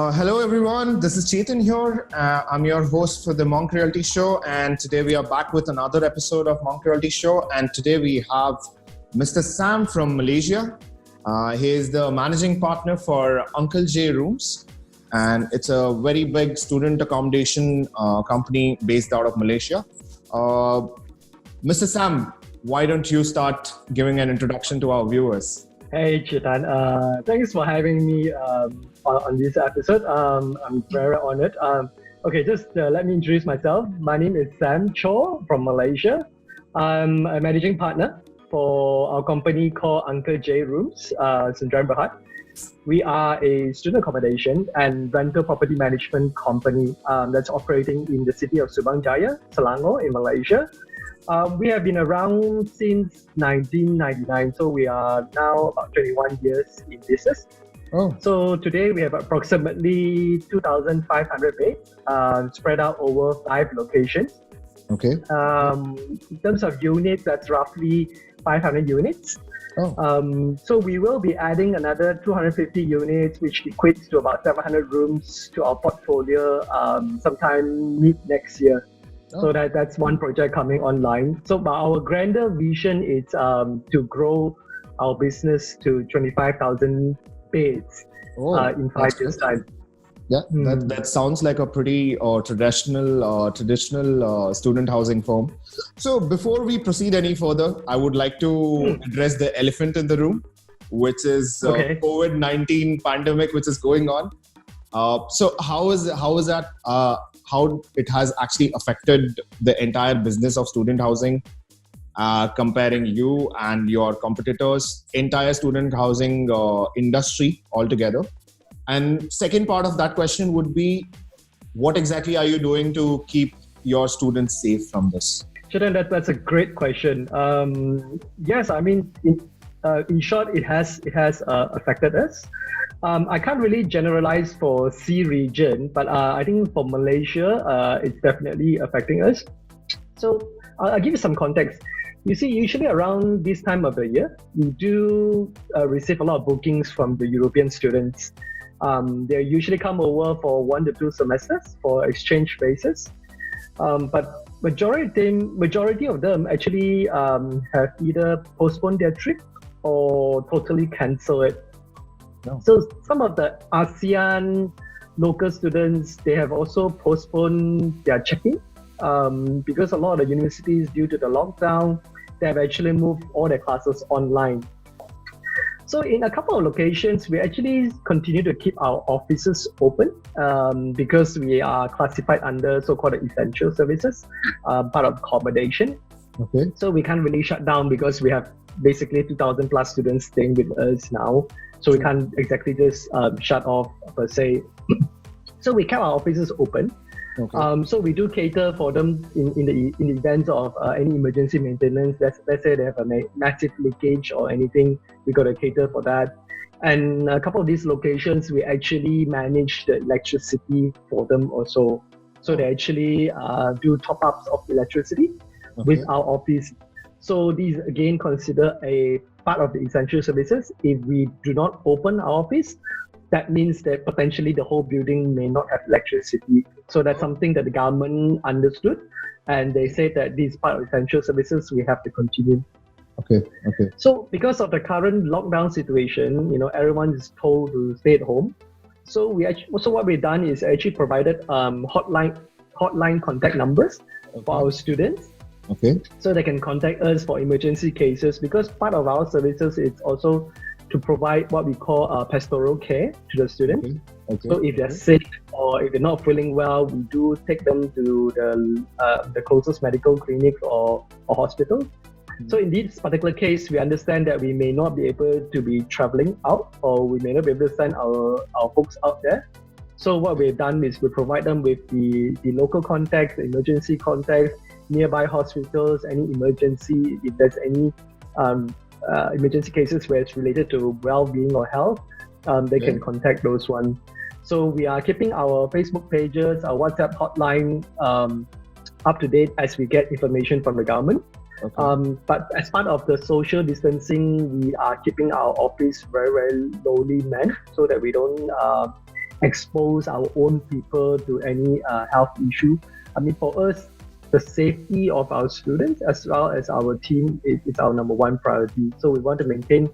Hello everyone, this is Chetan here. I'm your host for the Monk Realty Show, and today we are back with another episode of Monk Realty Show. And today we have Mr. Sam from Malaysia. He is the managing partner for Uncle J Rooms, and it's a very big student accommodation company based out of Malaysia. Mr. Sam, why don't you start giving an introduction to our viewers? Hey Chetan, thanks for having me on this episode. I'm very honored. Just let me introduce myself. My name is Sam Chor from Malaysia. I'm a managing partner for our company called Uncle J Rooms, Sdn Bhd. We are a student accommodation and rental property management company that's operating in the city of Subang Jaya, Selangor in Malaysia. We have been around since 1999, so we are now about 21 years in business. Oh. So today we have approximately 2,500 beds spread out over 5 locations. Okay. In terms of units, that's roughly 500 units. Oh. So we will be adding another 250 units, which equates to about 700 rooms to our portfolio sometime mid next year. Oh. So that's one project coming online. So our grander vision is to grow our business to 25,000 beds in 5 years' time. Yeah, that sounds like a pretty traditional student housing firm. So before we proceed any further, I would like to address the elephant in the room, which is COVID-19 pandemic, which is going on. So how it has actually affected the entire business of student housing, comparing you and your competitors, entire student housing industry altogether. And second part of that question would be, what exactly are you doing to keep your students safe from this? Chetan, that's a great question. Yes, I mean, in short, it has affected us. I can't really generalize for C region, but I think for Malaysia, it's definitely affecting us. So I'll give you some context. You see, usually around this time of the year, we do receive a lot of bookings from the European students. They usually come over for 1 to 2 semesters for exchange basis. But majority of them actually have either postponed their trip or totally cancel it. No. So some of the ASEAN local students, they have also postponed their check-in because a lot of the universities, due to the lockdown, they have actually moved all their classes online. So in a couple of locations, we actually continue to keep our offices open because we are classified under so-called essential services, part of accommodation. Okay. So we can't really shut down because we have basically 2,000 plus students staying with us now. So we can't exactly just shut off per se. So we kept our offices open. Okay. So we do cater for them in the event of any emergency maintenance. Let's say they have a massive leakage or anything, we got to cater for that. And a couple of these locations, we actually manage the electricity for them also. So they actually do top-ups of electricity with our office. So these again consider a part of the essential services. If we do not open our office, that means that potentially the whole building may not have electricity. So that's something that the government understood, and they said that this part of essential services we have to continue. Okay. So because of the current lockdown situation, everyone is told to stay at home. So what we've done is actually provided hotline contact numbers for our students. Okay. So they can contact us for emergency cases, because part of our services is also to provide what we call pastoral care to the students. Okay. So if they're sick or if they're not feeling well, we do take them to the closest medical clinic or hospital. So in this particular case, we understand that we may not be able to be traveling out, or we may not be able to send our folks out there. So what we've done is we provide them with the local contacts, the emergency contacts, nearby hospitals, any emergency, if there's any emergency cases where it's related to well-being or health, they can contact those ones. So we are keeping our Facebook pages, our WhatsApp hotline up to date as we get information from the government. Okay. But as part of the social distancing, we are keeping our office very, very lowly manned so that we don't expose our own people to any health issue. I mean, for us, the safety of our students as well as our team is our number one priority. So we want to maintain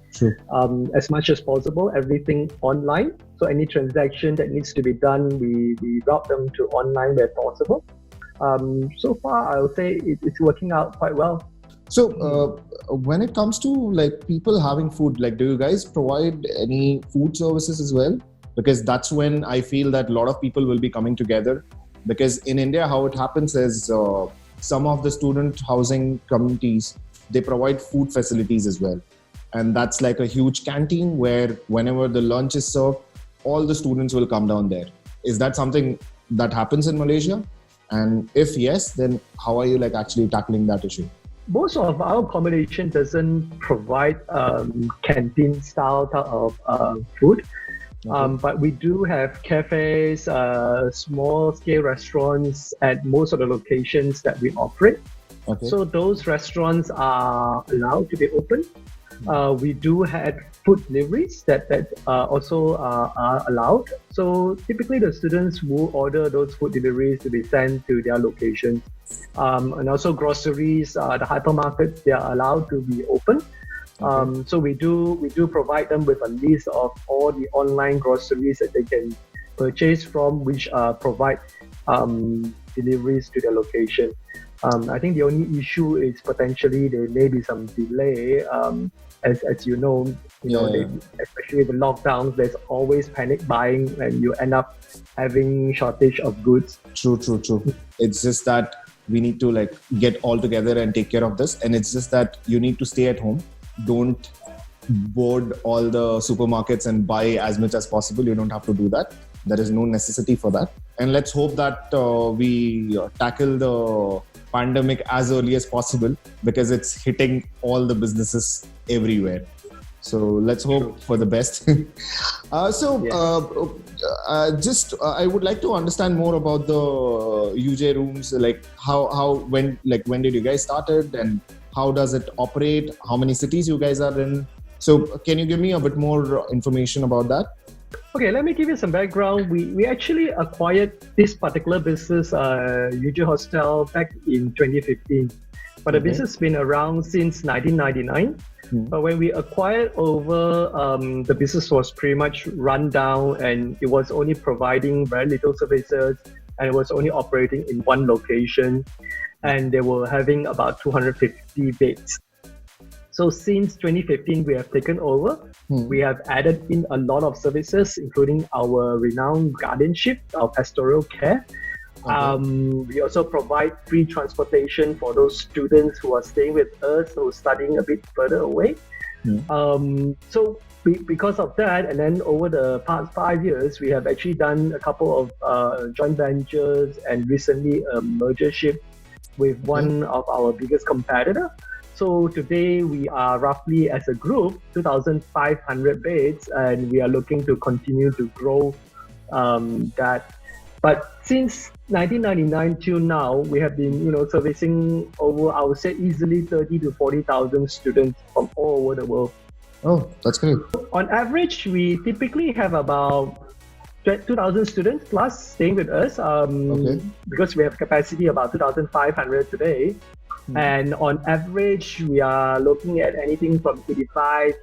as much as possible everything online. So any transaction that needs to be done, we route them to online where possible. So far, I would say it's working out quite well. So when it comes to like people having food, like do you guys provide any food services as well? Because that's when I feel that a lot of people will be coming together. Because in India, how it happens is some of the student housing communities, they provide food facilities as well. And that's like a huge canteen where whenever the lunch is served, all the students will come down there. Is that something that happens in Malaysia? And if yes, then how are you like actually tackling that issue? Most of our accommodation doesn't provide canteen style type of food. But we do have cafes, small scale restaurants at most of the locations that we operate. Okay. So those restaurants are allowed to be open. We do have food deliveries that also are allowed. So typically the students will order those food deliveries to be sent to their locations. And also groceries, the hypermarkets, they are allowed to be open. So we do provide them with a list of all the online groceries that they can purchase from, which provide deliveries to their location. I think the only issue is potentially there may be some delay. As you know, especially with the lockdowns, there's always panic buying, and you end up having shortage of goods. True. It's just that we need to like get all together and take care of this, and it's just that you need to stay at home. Don't board all the supermarkets and buy as much as possible. You don't have to do that. There is no necessity for that. And let's hope that we tackle the pandemic as early as possible, because it's hitting all the businesses everywhere. So let's hope for the best. I would like to understand more about the UJ rooms. Like when did you guys started, and how does it operate? How many cities you guys are in? So can you give me a bit more information about that? Okay, let me give you some background. We actually acquired this particular business, UJ Hostel, back in 2015. But the business has been around since 1999. But when we acquired over, the business was pretty much run down, and it was only providing very little services, and it was only operating in one location, and they were having about 250 beds. So since 2015, we have taken over. We have added in a lot of services, including our renowned guardianship, our pastoral care. We also provide free transportation for those students who are staying with us, who are studying a bit further away. So because of that, and then over the past 5 years, we have actually done a couple of joint ventures, and recently a mergership with one of our biggest competitor. So today we are roughly, as a group, 2,500 beds, and we are looking to continue to grow that. But since 1999 till now, we have been, servicing over, I would say, easily 30 to 40,000 students from all over the world. Oh, that's great. On average, we typically have about 2,000 students plus staying with us, because we have capacity about 2,500 today. And on average, we are looking at anything from 85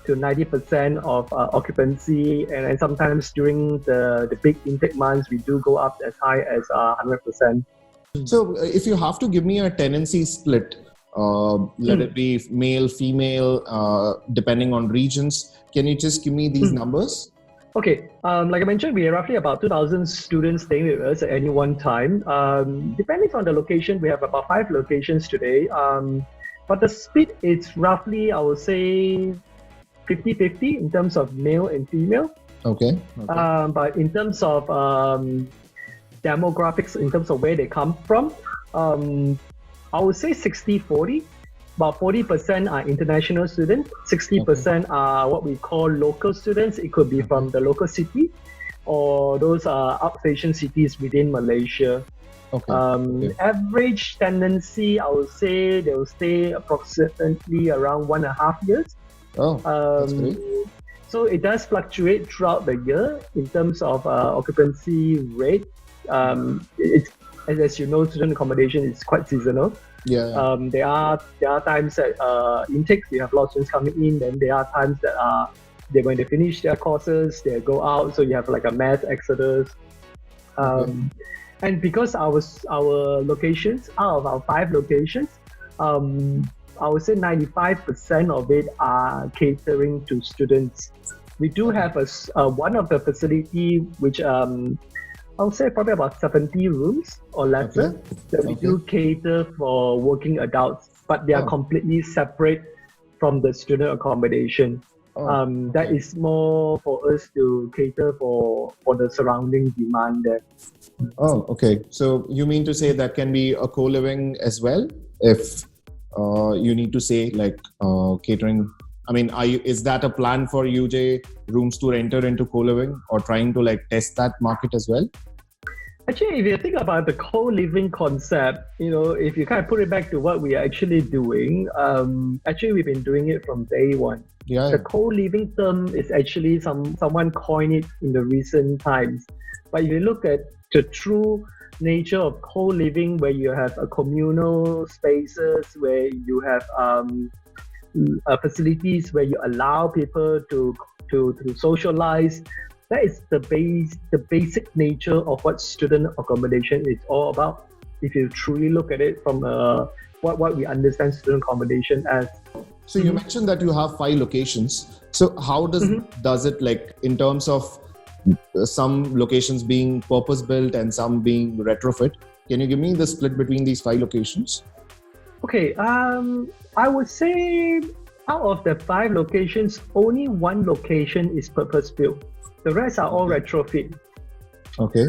to 90% of occupancy, and then sometimes during the big intake months, we do go up as high as 100%. So if you have to give me a tenancy split, let it be male, female, depending on regions, can you just give me these numbers? Okay, like I mentioned, we are roughly about 2,000 students staying with us at any one time. Depending on the location, we have about 5 locations today. But the split is roughly, I would say, 50-50 in terms of male and female. Okay. But in terms of demographics, in terms of where they come from, I would say 60-40. About 40% are international students, 60% are what we call local students. It could be from the local city, or those are outstation cities within Malaysia. Average tenancy, I would say they will stay approximately around 1.5 years. Oh, that's great. So it does fluctuate throughout the year in terms of occupancy rate. It's as you know, student accommodation is quite seasonal. Yeah. There are times that intakes, you have a lot of students coming in, then there are times that they're going to finish their courses, they go out, so you have like a mass exodus. And because our locations, out of our 5 locations, I would say 95% of it are catering to students. We do have one of the facility which I would say probably about 70 rooms or lesser that we do cater for working adults, but they are completely separate from the student accommodation. That is more for us to cater for the surrounding demand there. Oh, okay. So you mean to say that can be a co-living as well? If you need to say like catering, I mean, is that a plan for UJ Rooms to enter into co-living or trying to like test that market as well? Actually, if you think about the co-living concept, if you kind of put it back to what we are actually doing, actually we've been doing it from day one. Yeah. The co-living term is actually someone coined it in the recent times. But if you look at the true nature of co-living, where you have a communal spaces, where you have facilities where you allow people to socialize, that is the basic nature of what student accommodation is all about. If you truly look at it from what we understand student accommodation as. So you mentioned that you have 5 locations. So how does it, like, in terms of some locations being purpose built and some being retrofit? Can you give me the split between these 5 locations? Okay, I would say out of the 5 locations, only 1 location is purpose built. The rest are all retrofit. Okay.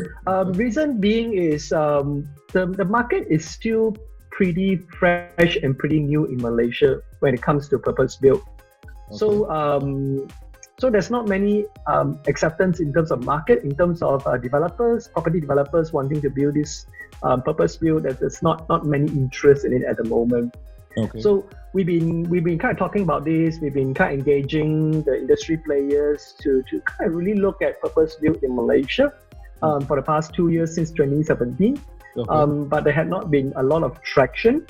Reason being is the market is still pretty fresh and pretty new in Malaysia when it comes to purpose built. Okay. So there's not many acceptance in terms of market, in terms of property developers wanting to build this purpose built. There's not many interest in it at the moment. Okay. So we've been kind of talking about this. We've been kind of engaging the industry players to kind of really look at purpose built in Malaysia for the past 2 years since 2017. Okay. But there had not been a lot of traction.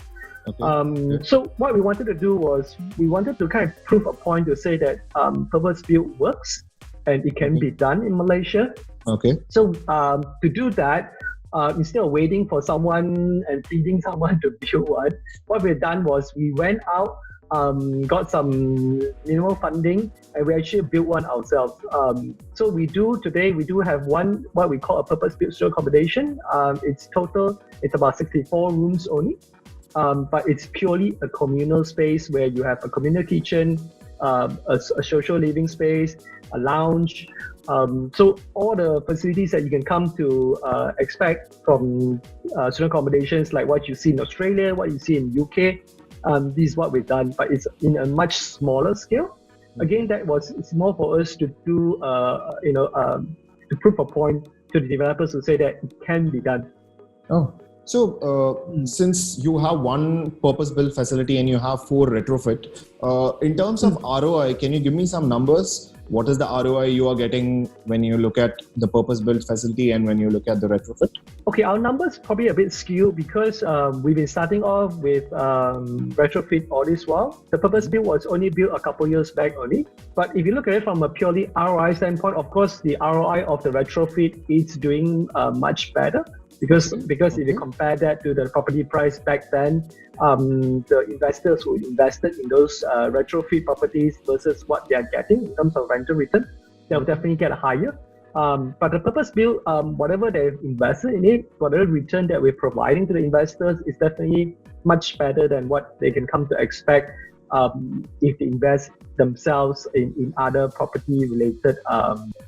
Okay. So what we wanted to do was we wanted to kind of prove a point to say that purpose built works and it can be done in Malaysia. Okay. So to do that, instead of waiting for someone and pleading someone to build one, what we've done was we went out, got some minimal funding, and we actually built one ourselves. So today we do have one, what we call a purpose-built student accommodation. It's about 64 rooms only, but it's purely a communal space where you have a communal kitchen, a social living space, a lounge. So all the facilities that you can come to expect from student accommodations, like what you see in Australia, what you see in UK, this is what we've done, but it's in a much smaller scale. Again, it's more for us to do, to prove a point to the developers to say that it can be done. Oh, so since you have 1 purpose-built facility and you have 4 retrofit, in terms of ROI, can you give me some numbers? What is the ROI you are getting when you look at the purpose-built facility and when you look at the retrofit? Okay, our numbers probably a bit skewed because we've been starting off with retrofit all this while. The purpose-built was only built a couple years back only. But if you look at it from a purely ROI standpoint, of course, the ROI of the retrofit is doing much better. Because if you compare that to the property price back then, the investors who invested in those retrofit properties versus what they are getting in terms of rental return, they'll definitely get higher. But the purpose built, whatever they've invested in it, whatever return that we're providing to the investors is definitely much better than what they can come to expect if they invest themselves in other property related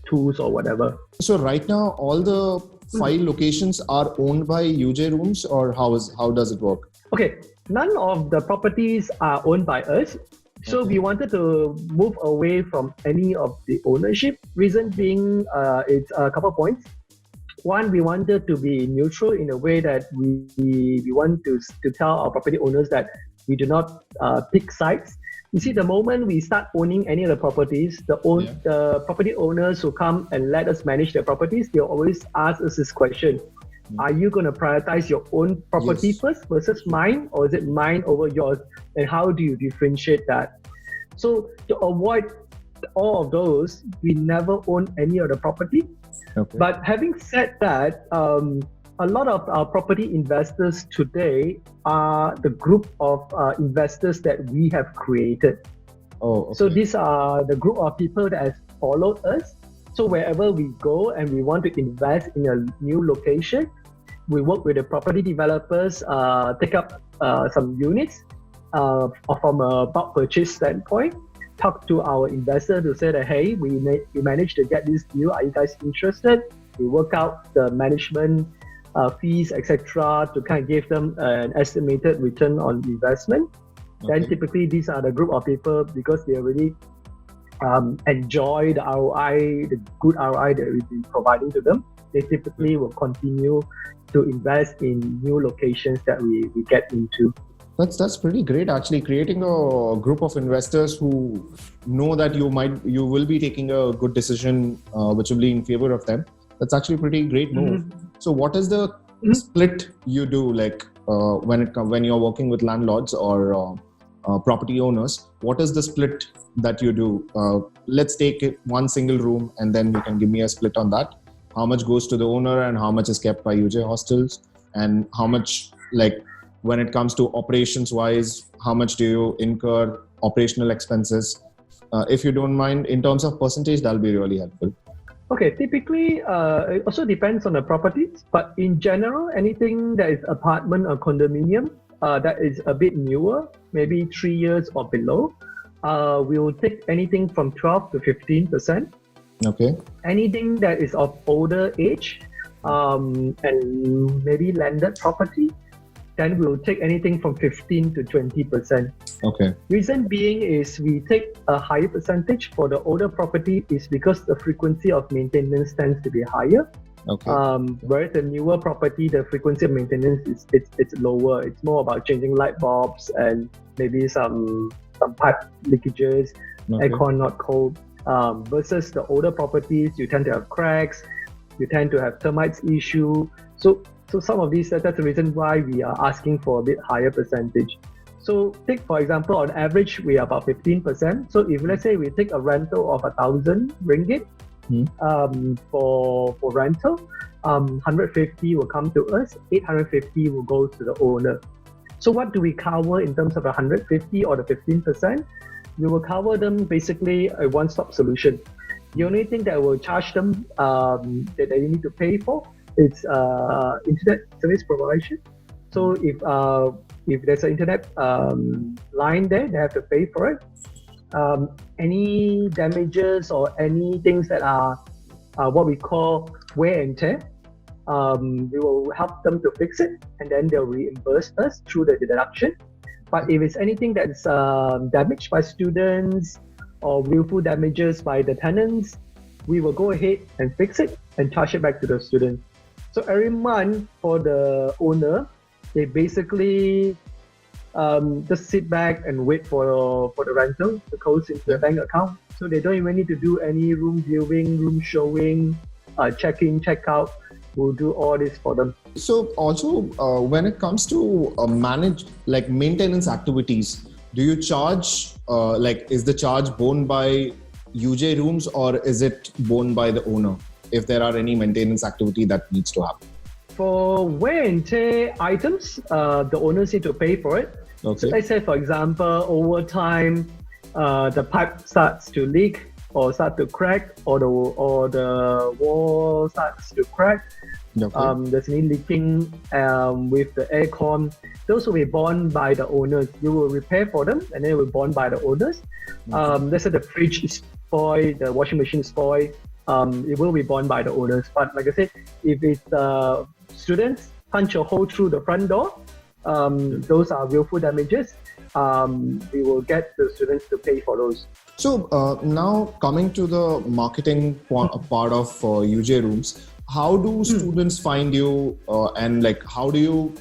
tools or whatever. So right now, all the 5 locations are owned by UJ Rooms, or how does it work? Okay, none of the properties are owned by us. So we wanted to move away from any of the ownership. Reason being, it's a couple of points. One, we wanted to be neutral in a way that we want to tell our property owners that we do not pick sides. You see, the moment we start owning any of the properties, the property owners who come and let us manage their properties, they always ask us this question. Are you going to prioritize your own property first versus mine, or is it mine over yours? And how do you differentiate that? So to avoid all of those, we never own any of the property. Okay. But having said that, a lot of our property investors today are the group of investors that we have created. Oh, okay. So these are the group of people that have followed us. So wherever we go and we want to invest in a new location, we work with the property developers, take up some units from a bulk purchase standpoint, talk to our investor to say that, hey, we managed to get this deal. Are you guys interested? We work out the management fees, etc., to kind of give them an estimated return on investment. Okay. Then typically these are the group of people, because they already enjoy the ROI, the good ROI that we've been providing to them. They typically will continue to invest in new locations that we get into. That's pretty great, actually, creating a group of investors who know that you will be taking a good decision which will be in favor of them. That's actually a pretty great move. Mm-hmm. So what is the split you do, like when you're working with landlords or property owners? What is the split that you do? Let's take one single room, and then you can give me a split on that. How much goes to the owner and how much is kept by UJ Hostels, and how much, like, when it comes to operations wise, how much do you incur operational expenses? If you don't mind, in terms of percentage, that'll be really helpful. Okay, typically, it also depends on the properties, but in general, anything that is apartment or condominium that is a bit newer, maybe 3 years or below, we will take anything from 12 to 15%. Okay. Anything that is of older age and maybe landed property, then we'll take anything from 15 to 20%. Okay. Reason being is we take a higher percentage for the older property is because the frequency of maintenance tends to be higher. Okay. Whereas the newer property, the frequency of maintenance is it's lower. It's more about changing light bulbs and maybe some pipe leakages, aircon not cold. Versus the older properties, you tend to have cracks, you tend to have termites issue. So some of these, that's the reason why we are asking for a bit higher percentage. So take, for example, on average, we are about 15%. So if let's say we take a rental of 1,000 ringgit for rental, 150 will come to us, 850 will go to the owner. So what do we cover in terms of 150 or the 15%? We will cover them basically a one-stop solution. The only thing that will charge them that they need to pay for is internet service provision. So if there's an internet line there, they have to pay for it. Any damages or any things that are what we call wear and tear, we will help them to fix it, and then they'll reimburse us through the deduction. But if it's anything that's damaged by students or willful damages by the tenants, we will go ahead and fix it and charge it back to the student. So every month for the owner, they basically just sit back and wait for the rental to goes into the bank account. So they don't even need to do any room viewing, room showing, check-in, check-out. We'll do all this for them. So also, when it comes to maintenance activities, do you charge, is the charge borne by UJ Rooms, or is it borne by the owner if there are any maintenance activity that needs to happen? For wear and tear items, the owners need to pay for it. Okay. So let's say, for example, over time, the pipe starts to leak or start to crack, or the wall starts to crack. Okay. There's any leaking with the aircon. Those will be borne by the owners. You will repair for them, and then it will be borne by the owners. Okay. Let's say the fridge is spoiled, the washing machine is spoiled. It will be borne by the owners. But like I said, if it's students punch a hole through the front door, those are willful damages. We will get the students to pay for those. So now coming to the marketing part of UJ Rooms, how do students find you and how do you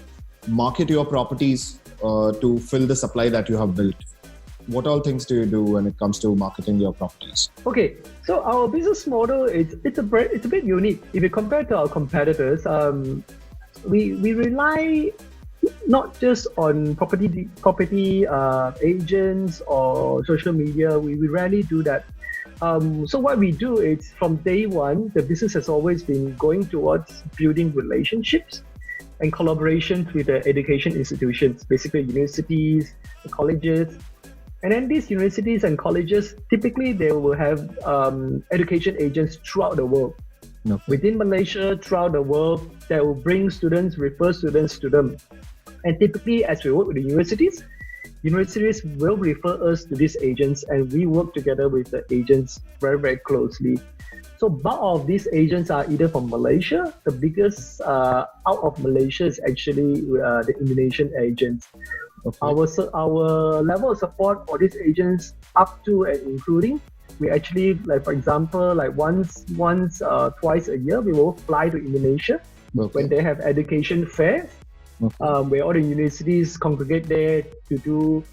market your properties to fill the supply that you have built? what all things do you do when it comes to marketing your properties? Okay, so our business model it's a bit unique. If you compare to our competitors, we rely not just on property agents or social media. We rarely do that. So what we do is from day one, the business has always been going towards building relationships and collaboration with the education institutions, basically universities, colleges. And then these universities and colleges, typically they will have education agents throughout the world. Okay. Within Malaysia, throughout the world, that will bring students, refer students to them. And typically, as we work with the universities will refer us to these agents, and we work together with the agents very, very closely. So bulk of these agents are either from Malaysia. The biggest out of Malaysia is actually the Indonesian agents. Okay. Our level of support for these agents up to and including, we actually, like for example, like twice a year, we will fly to Indonesia when they have education fairs, where all the universities congregate there to do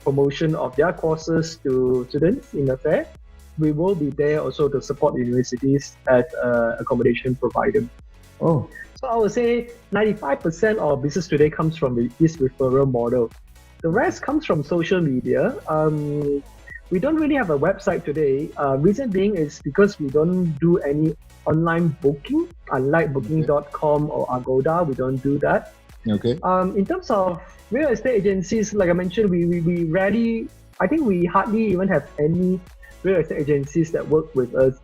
promotion of their courses to students in the fair. We will be there also to support universities as accommodation provider. Oh. So I would say 95% of business today comes from this referral model. The rest comes from social media. We don't really have a website today. Reason being is because we don't do any online booking. Unlike booking.com or Agoda, we don't do that. Okay. In terms of real estate agencies, like I mentioned, we rarely, I think we hardly even have any real estate agencies that work with us.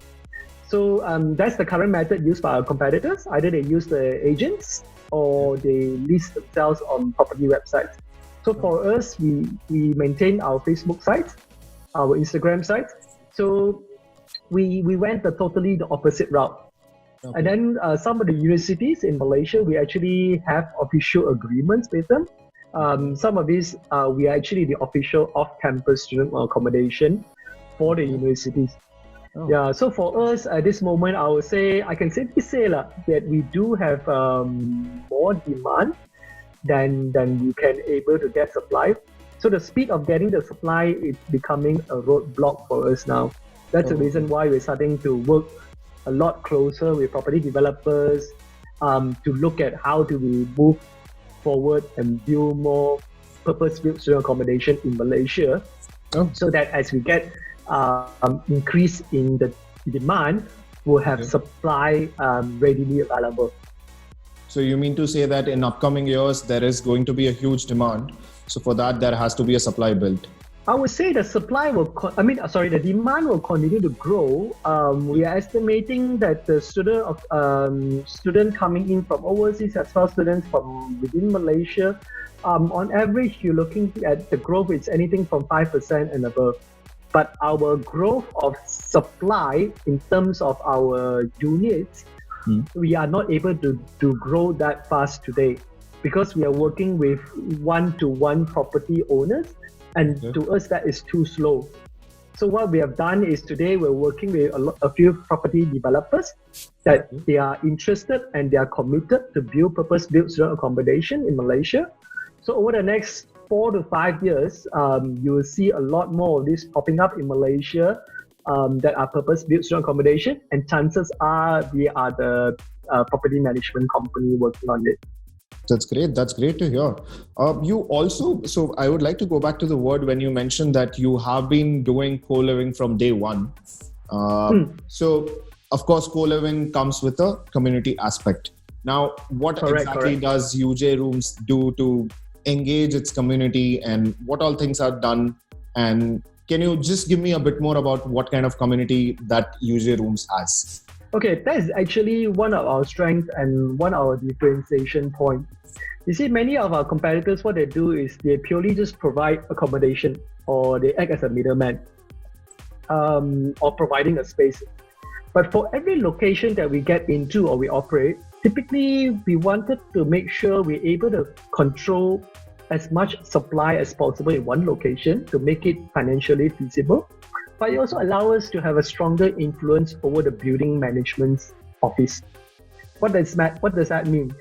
So that's the current method used by our competitors. Either they use the agents or they list themselves on property websites. So for us, we maintain our Facebook site, our Instagram site. So we went totally the opposite route. Okay. And then some of the universities in Malaysia, we actually have official agreements with them. Some of these, we are actually the official off-campus student accommodation for the universities. Oh. Yeah, so for us at this moment, I can safely say that we do have more demand than we can able to get supply. So the speed of getting the supply is becoming a roadblock for us now. That's the reason why we're starting to work a lot closer with property developers to look at how do we move forward and build more purpose-built student accommodation in Malaysia, so that as we get increase in the demand, we'll have supply readily available. So you mean to say that in upcoming years, there is going to be a huge demand. So for that, there has to be a supply built. I would say the supply the demand will continue to grow. We are estimating that the student coming in from overseas as well as students from within Malaysia, on average, you're looking at the growth, it's anything from 5% and above. But our growth of supply in terms of our units, we are not able to grow that fast today because we are working with one-to-one property owners, and to us that is too slow. So what we have done is today we're working with a few property developers that they are interested and they are committed to build purpose-built student accommodation in Malaysia. So over the next 4 to 5 years, you will see a lot more of this popping up in Malaysia that are purpose-built student accommodation, and chances are we are the property management company working on it. That's great. That's great to hear. You also, so I would like to go back to the word when you mentioned that you have been doing co-living from day one. So of course, co-living comes with a community aspect. Now, what exactly does UJ Rooms do to engage its community, and what all things are done? And can you just give me a bit more about what kind of community that UJ Rooms has? Okay, that is actually one of our strengths and one of our differentiation points. You see, many of our competitors, what they do is they purely just provide accommodation, or they act as a middleman, or providing a space. But for every location that we get into or we operate, typically we wanted to make sure we're able to control as much supply as possible in one location to make it financially feasible. But it also allows us to have a stronger influence over the building management's office. What does that mean?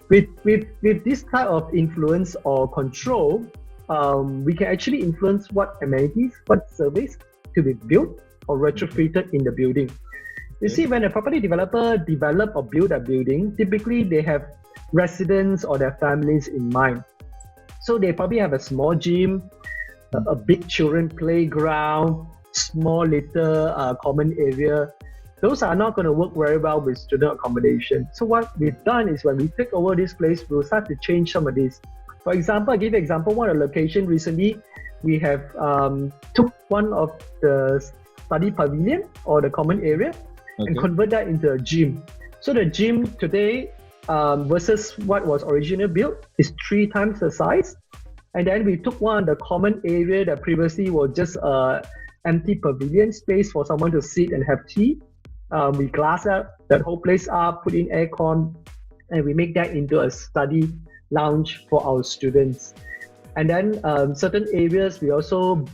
With this type of influence or control, we can actually influence what amenities, what service to be built or retrofitted in the building. You see, when a property developer develop or build a building, typically they have residents or their families in mind. So they probably have a small gym, a big children playground, small little common area. Those are not going to work very well with student accommodation. So what we've done is when we take over this place, we'll start to change some of these. For example, I'll give you an example. One of the location recently, we have took one of the study pavilion or the common area and convert that into a gym. So the gym today versus what was originally built is 3 times the size. And then we took one of the common area that previously was just empty pavilion space for someone to sit and have tea. We glass up that whole place up, put in aircon, and we make that into a study lounge for our students. And then certain areas, we also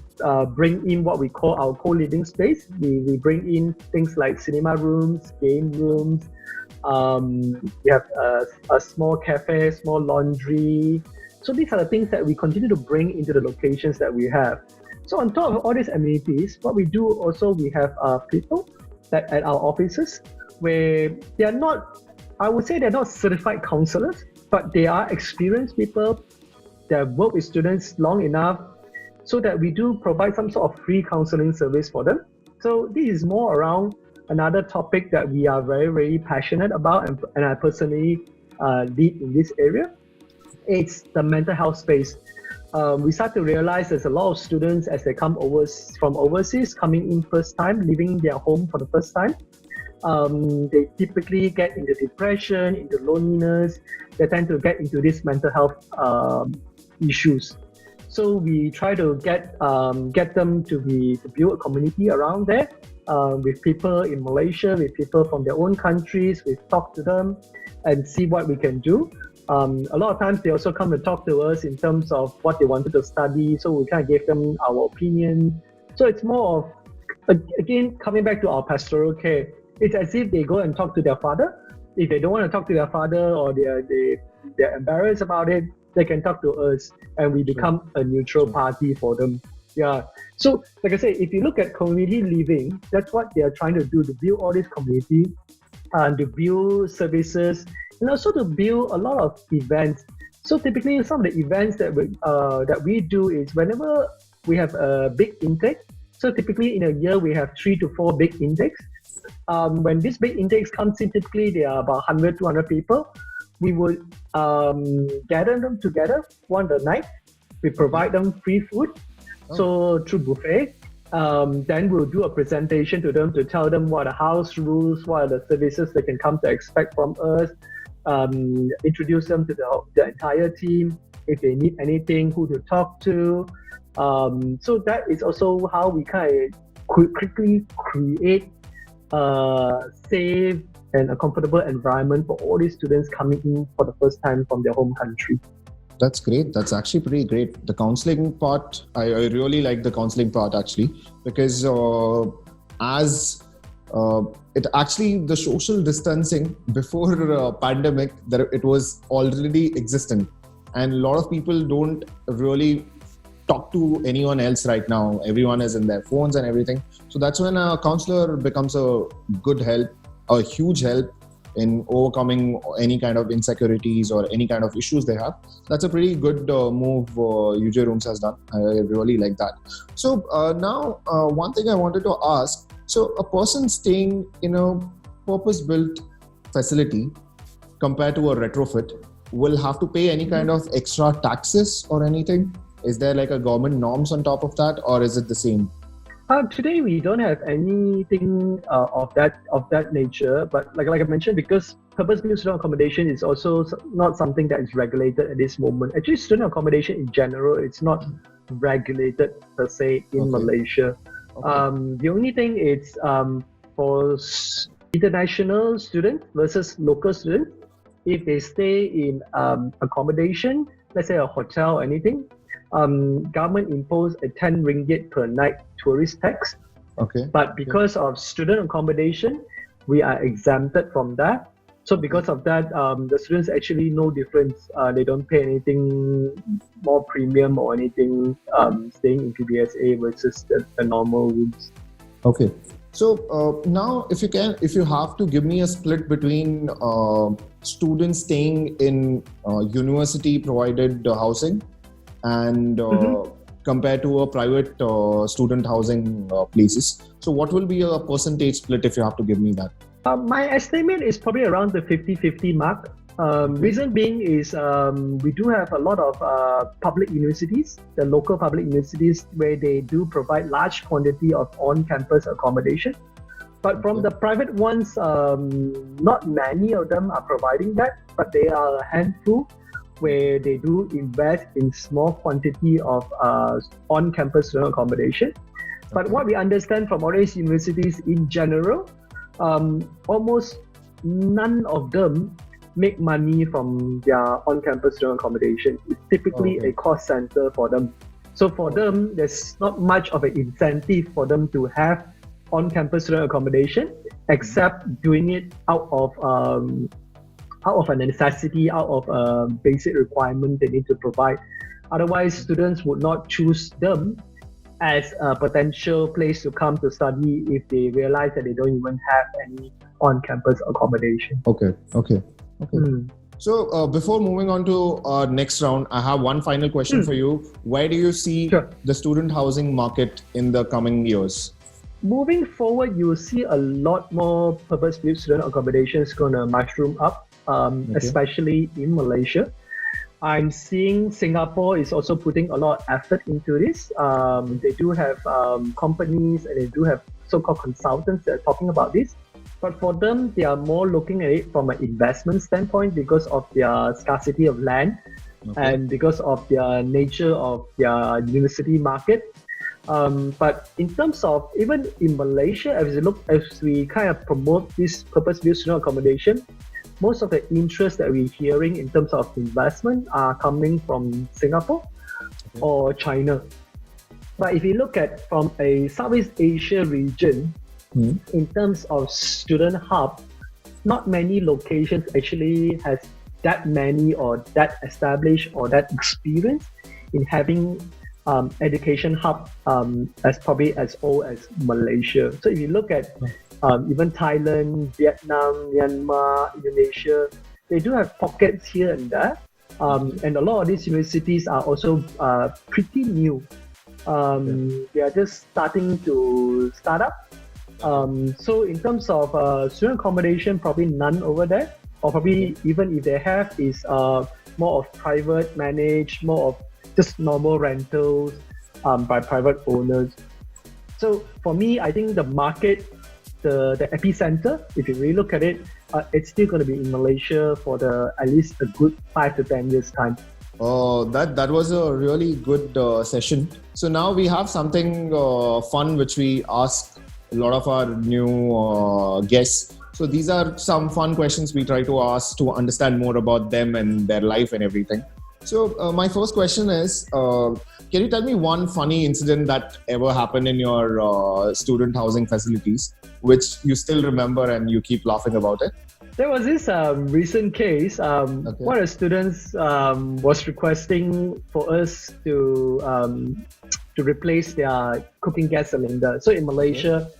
bring in what we call our co-living space. We bring in things like cinema rooms, game rooms. We have a small cafe, small laundry. So these are the things that we continue to bring into the locations that we have. So on top of all these amenities, what we do also, we have people that at our offices where they are not, I would say they're not certified counselors, but they are experienced people that have worked with students long enough so that we do provide some sort of free counseling service for them. So this is more around another topic that we are very, very passionate about and I personally lead in this area. It's the mental health space. We start to realize there's a lot of students as they come over from overseas, coming in first time, leaving their home for the first time. They typically get into depression, into loneliness. They tend to get into these mental health issues. So we try to get them to build a community around there with people in Malaysia, with people from their own countries. We talk to them and see what we can do. A lot of times they also come and talk to us in terms of what they wanted to study. So we kind of give them our opinion. So it's more of, again, coming back to our pastoral care. It's as if they go and talk to their father. If they don't want to talk to their father or they're embarrassed about it, they can talk to us and we become a neutral party for them. Yeah. So like I said, if you look at community living, that's what they are trying to do, to build all this community and to build services and also to build a lot of events. So typically some of the events that we do is whenever we have a big intake. So typically in a year, we have 3 to 4 big intakes. When these big intakes comes in, typically there are about 100, 200 people. We would gather them together one the night. We provide them free food. So through buffet. Then we'll do a presentation to them to tell them what are the house rules, what are the services they can come to expect from us. Introduce them to the entire team. If they need anything, who to talk to. So that is also how we kind of quickly create a safe and a comfortable environment for all these students coming in for the first time from their home country. That's great. That's actually pretty great. The counseling part, I really like the counseling part actually, because it actually, the social distancing before pandemic, it was already existent. And a lot of people don't really talk to anyone else right now. Everyone is in their phones and everything. So that's when a counselor becomes a good help, a huge help in overcoming any kind of insecurities or any kind of issues they have. That's a pretty good move UJ Rooms has done. I really like that. So now one thing I wanted to ask, so a person staying in a purpose-built facility compared to a retrofit will have to pay any kind of extra taxes or anything? Is there like a government norms on top of that, or is it the same? Today we don't have anything of that nature, but like I mentioned, because purpose-built student accommodation is also not something that is regulated at this moment. Actually, student accommodation in general, it's not regulated per se in Malaysia. The only thing is for international students versus local students, if they stay in accommodation, let's say a hotel or anything, government imposed a 10 ringgit per night tourist tax. But because of student accommodation, we are exempted from that. So because of that, the students actually no difference. They don't pay anything more premium or anything staying in PBSA versus the normal rooms. Okay. So now, if you have to give me a split between students staying in university provided housing and compared to a private student housing places, so what will be a percentage split if you have to give me that? My estimate is probably around the 50-50 mark. Reason being is we do have a lot of public universities, the local public universities, where they do provide large quantity of on-campus accommodation. But from the private ones, not many of them are providing that, but there are a handful where they do invest in small quantity of on-campus student accommodation. But what we understand from all these universities in general, almost none of them make money from their on-campus student accommodation. It's typically a cost center for them. So for them, there's not much of an incentive for them to have on-campus student accommodation, except doing it out of a necessity, out of a basic requirement they need to provide. Otherwise, students would not choose them as a potential place to come to study if they realize that they don't even have any on-campus accommodation. Okay. So before moving on to our next round, I have one final question for you. Where do you see the student housing market in the coming years? Moving forward, you will see a lot more purpose-built student accommodations going to mushroom up, especially in Malaysia. I'm seeing Singapore is also putting a lot of effort into this. They do have companies and they do have so-called consultants that are talking about this. But for them, they are more looking at it from an investment standpoint because of their scarcity of land and because of their nature of their university market. But in terms of even in Malaysia, as we kind of promote this purpose-built student accommodation, most of the interest that we're hearing in terms of investment are coming from Singapore or China. But if you look at from a Southeast Asia region, in terms of student hub, not many locations actually has that many or that established or that experience in having education hub as probably as old as Malaysia. So if you look at even Thailand, Vietnam, Myanmar, Indonesia, they do have pockets here and there. And a lot of these universities are also pretty new. They are just starting to start up. So in terms of student accommodation, probably none over there. Or probably even if they have is more of private managed, more of just normal rentals by private owners. So for me, I think the market, the epicenter, if you really look at it, it's still going to be in Malaysia for at least a good 5 to 10 years time. Oh, that was a really good session. So now we have something fun which we ask a lot of our new guests. So these are some fun questions we try to ask to understand more about them and their life and everything. So my first question is, can you tell me one funny incident that ever happened in your student housing facilities, which you still remember and you keep laughing about it? There was this recent case. One of the students was requesting for us to replace their cooking gas cylinder. So in Malaysia,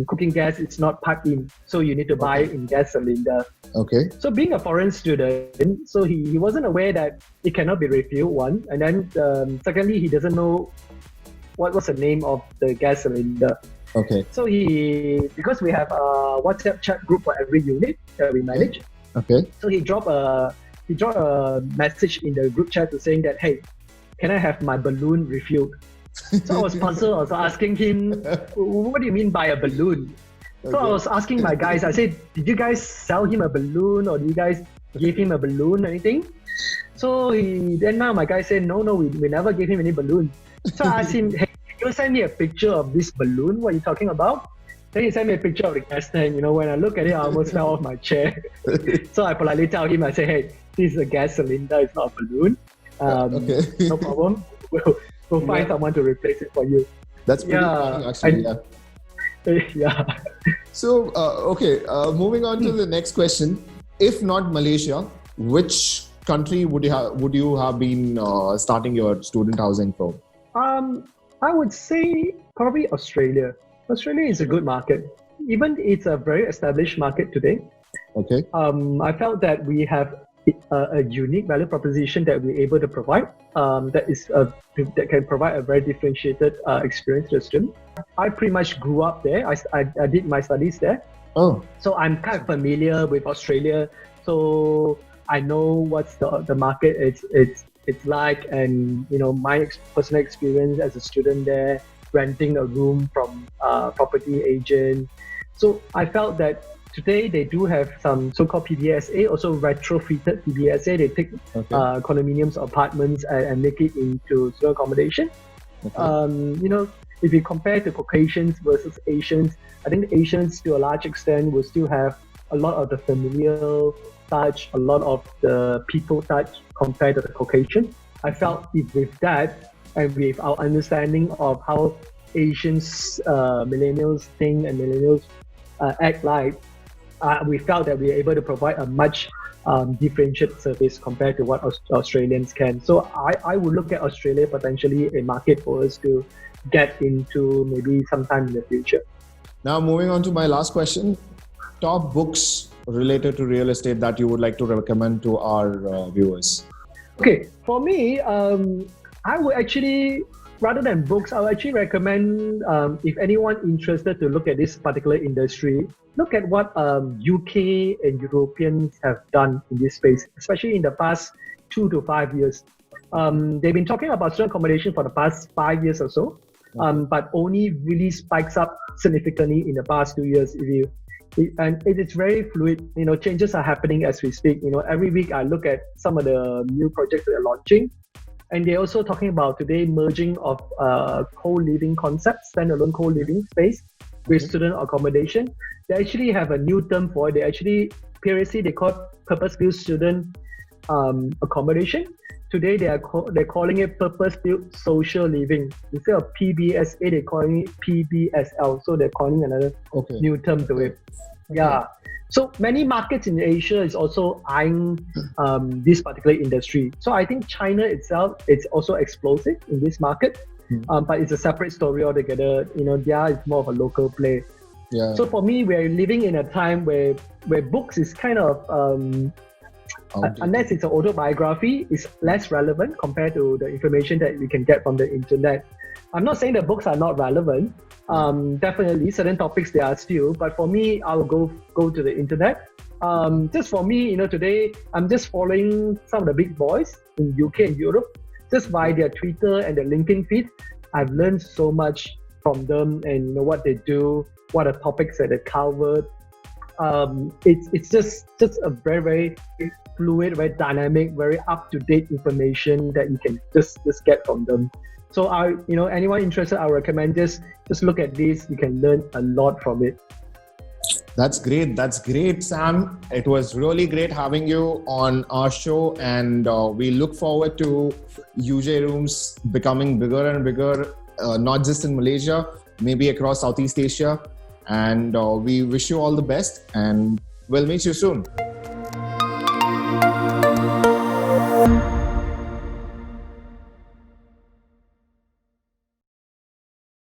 cooking gas is not piped in, so you need to buy it in gas cylinder. Okay. So being a foreign student, so he wasn't aware that it cannot be refilled, one, and then secondly, he doesn't know what's the name of the gas cylinder. Okay. So because we have a WhatsApp chat group for every unit that we manage. Okay. So he dropped a message in the group chat to saying that, hey, can I have my balloon refilled? So I was puzzled. I was asking him, what do you mean by a balloon? So I was asking my guys, I said, did you guys sell him a balloon or did you guys give him a balloon or anything? So now my guy said, no, we never gave him any balloon. So I asked him, hey, can you send me a picture of this balloon? What are you talking about? Then he sent me a picture of the gas tank. You know, when I look at it, I almost fell off my chair. So I politely tell him, I say, hey, this is a gas cylinder, it's not a balloon. No problem. We'll find someone to replace it for you. That's pretty funny, actually. Yeah. So, moving on to the next question. if not Malaysia, which country would you have been starting your student housing from? I would say probably Australia. Australia is a good market. Even it's a very established market today. Okay. I felt that we have a unique value proposition that we're able to provide. That can provide a very differentiated experience to the student. I pretty much grew up there. I did my studies there. Oh. So I'm kind of familiar with Australia. So I know what's the market it's like, and my personal experience as a student there, renting a room from a property agent. So I felt that today they do have some so-called PBSA, also retrofitted PBSA. They take condominiums, apartments, and make it into student accommodation. Okay. If you compare the Caucasians versus Asians, I think the Asians to a large extent will still have a lot of the familial touch, a lot of the people touch compared to the Caucasian. I felt with that and with our understanding of how Asians, millennials think and millennials act like, we felt that we were able to provide a much differentiated service compared to what Australians can. So I would look at Australia potentially a market for us to get into maybe sometime in the future. Now, moving on to my last question, top books related to real estate that you would like to recommend to our viewers? Okay, for me, I would actually, rather than books, I would actually recommend if anyone interested to look at this particular industry, look at what UK and Europeans have done in this space, especially in the past 2 to 5 years. They've been talking about student accommodation for the past 5 years or so, but only really spikes up significantly in the past 2 years. And it is very fluid. Changes are happening as we speak. Every week I look at some of the new projects that are launching, and they're also talking about today merging of co-living concepts, standalone co-living space with student accommodation. They actually have a new term for it. They actually previously they called purpose-built student accommodation. Today they're calling it purpose-built social living. Instead of PBSA, they're calling it PBSL. So they're calling another new term to it. Okay. Yeah. So many markets in Asia is also eyeing this particular industry. So I think China itself, it's also explosive in this market, but it's a separate story altogether. There is more of a local play. Yeah. So for me, we're living in a time where books is kind of unless it's an autobiography, is less relevant compared to the information that we can get from the internet. I'm not saying that books are not relevant. Definitely, certain topics they are still. But for me, I will go to the internet. Just for me, today I'm just following some of the big boys in UK and Europe, just by their Twitter and their LinkedIn feed. I've learned so much from them, and what they do, what are topics that they covered. It's just a very, very fluid, very dynamic, very up-to-date information that you can just get from them. So anyone interested, I recommend just look at this. You can learn a lot from it. That's great, Sam. It was really great having you on our show, and we look forward to UJ rooms becoming bigger and bigger, not just in Malaysia, maybe across Southeast Asia. And we wish you all the best, and we'll meet you soon.